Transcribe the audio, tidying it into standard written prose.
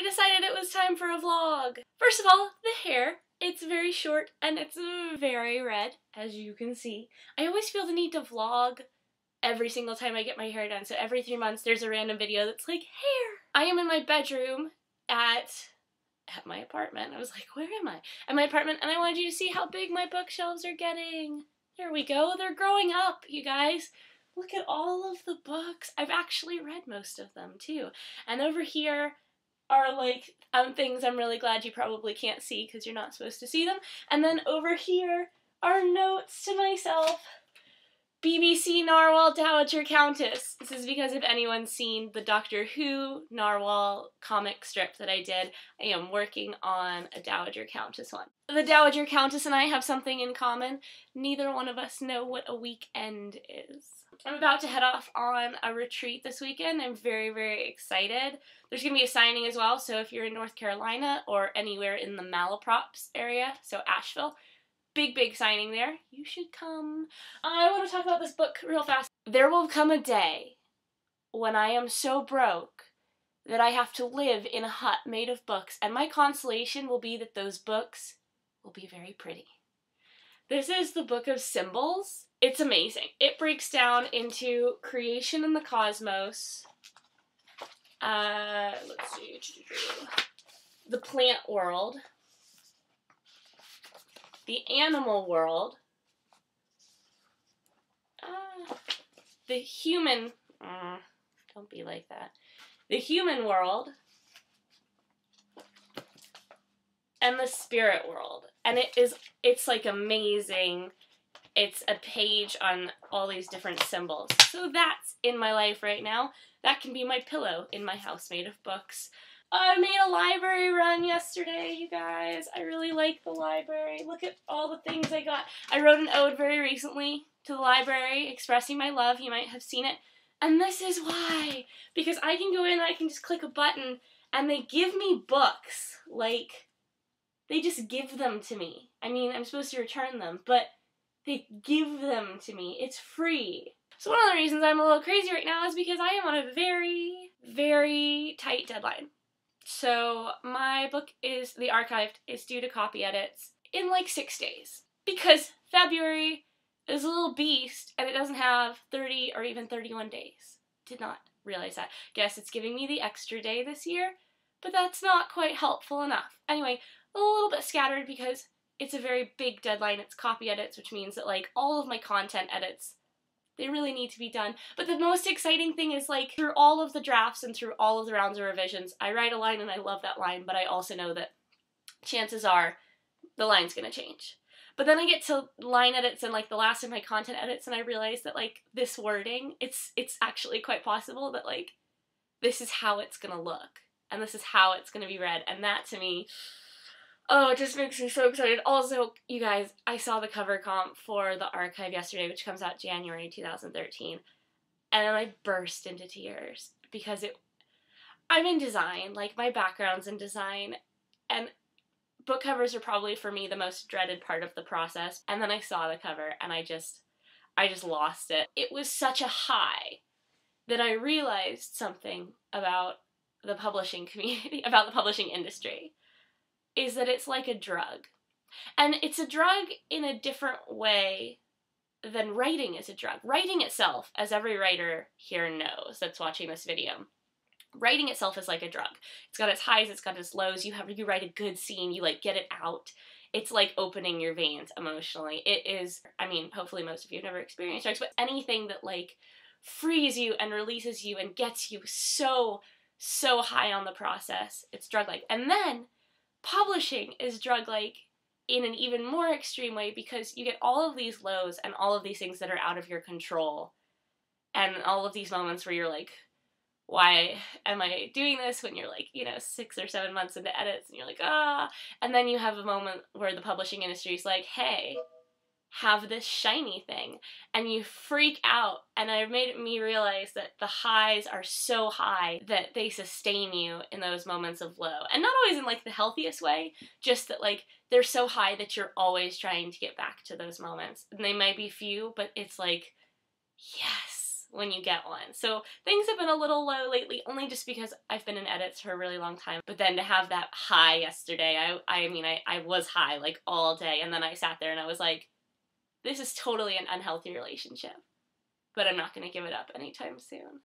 decided it was time for a vlog. First of all, the hair. It's very short and it's very red, as you can see. I always feel the need to vlog every single time I get my hair done, so every 3 months there's a random video that's like, hair! I am in my bedroom at my apartment. I was like, where am I? At my apartment, and I wanted you to see how big my bookshelves are getting. There we go. They're growing up, you guys. Look at all of the books. I've actually read most of them, too. And over here are, like, things I'm really glad you probably can't see because you're not supposed to see them. And then over here are notes to myself. BBC Narwhal Dowager Countess. This is because if anyone's seen the Doctor Who Narwhal comic strip that I did, I am working on a Dowager Countess one. The Dowager Countess and I have something in common. Neither one of us know what a weekend is. I'm about to head off on a retreat this weekend. I'm very, very excited. There's going to be a signing as well, so if you're in North Carolina or anywhere in the Malaprops area, so Asheville, big signing there. You should come. I want to talk about this book real fast. There will come a day when I am so broke that I have to live in a hut made of books, and my consolation will be that those books will be very pretty. This is the Book of Symbols. It's amazing. It breaks down into creation and the cosmos. Let's see. The plant world. The animal world, the human, don't be like that, the human world, and the spirit world. And it's like amazing. It's a page on all these different symbols. So that's in my life right now. That can be my pillow in my house made of books. I made a library run yesterday, you guys. I really like the library. Look at all the things I got. I wrote an ode very recently to the library expressing my love. You might have seen it. And this is why. Because I can go in and I can just click a button and they give me books. Like, they just give them to me. I mean, I'm supposed to return them, but they give them to me. It's free. So one of the reasons I'm a little crazy right now is because I am on a very, very tight deadline. So my book is, the archived, is due to copy edits in like 6 days. Because February is a little beast and it doesn't have 30 or even 31 days. Did not realize that. Guess it's giving me the extra day this year, but that's not quite helpful enough. Anyway, a little bit scattered because it's a very big deadline. It's copy edits, which means that like all of my content edits, they really need to be done. But the most exciting thing is, like, through all of the drafts and through all of the rounds of revisions, I write a line and I love that line, but I also know that chances are the line's gonna change. But then I get to line edits and, like, the last of my content edits, and I realize that, like, this wording, it's actually quite possible that, like, this is how it's gonna look. And this is how it's gonna be read. And that, to me, oh, it just makes me so excited. Also, you guys, I saw the cover comp for the archive yesterday, which comes out January 2013, and I burst into tears because I'm in design, like my background's in design, and book covers are probably for me the most dreaded part of the process, and then I saw the cover and I just lost it. It was such a high that I realized something about the publishing community, about the publishing industry. Is that it's like a drug. And it's a drug in a different way than writing is a drug. Writing itself, as every writer here knows that's watching this video, writing itself is like a drug. It's got its highs, it's got its lows. You write a good scene, you like get it out. It's like opening your veins emotionally. It is, I mean, hopefully most of you have never experienced drugs, but anything that like frees you and releases you and gets you so high on the process, it's drug-like. And then publishing is drug-like in an even more extreme way because you get all of these lows and all of these things that are out of your control and all of these moments where you're like, why am I doing this, when you're like, 6 or 7 months into edits and you're like, ah, and then you have a moment where the publishing industry is like, hey, have this shiny thing, and you freak out. And it made me realize that the highs are so high that they sustain you in those moments of low, and not always in like the healthiest way, just that like they're so high that you're always trying to get back to those moments, and they might be few, but it's like, yes, when you get one. So things have been a little low lately, only just because I've been in edits for a really long time. But then to have that high yesterday, I was high like all day, and then I sat there and I was like, this is totally an unhealthy relationship. But I'm not going to give it up anytime soon.